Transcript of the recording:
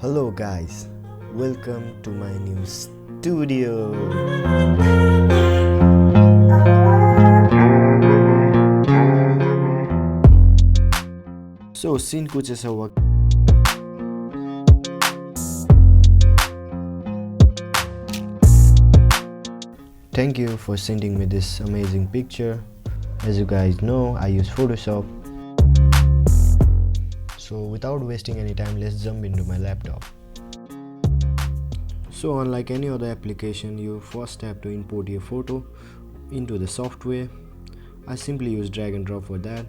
Hello guys, welcome to my new studio. So scene कुछ ऐसा हुआ. Thank you for sending me this amazing picture. As you guys know, I use Photoshop. So without wasting any time, let's jump into my laptop. So unlike any other application, you first have to import your photo into the software. I simply use drag and drop for that.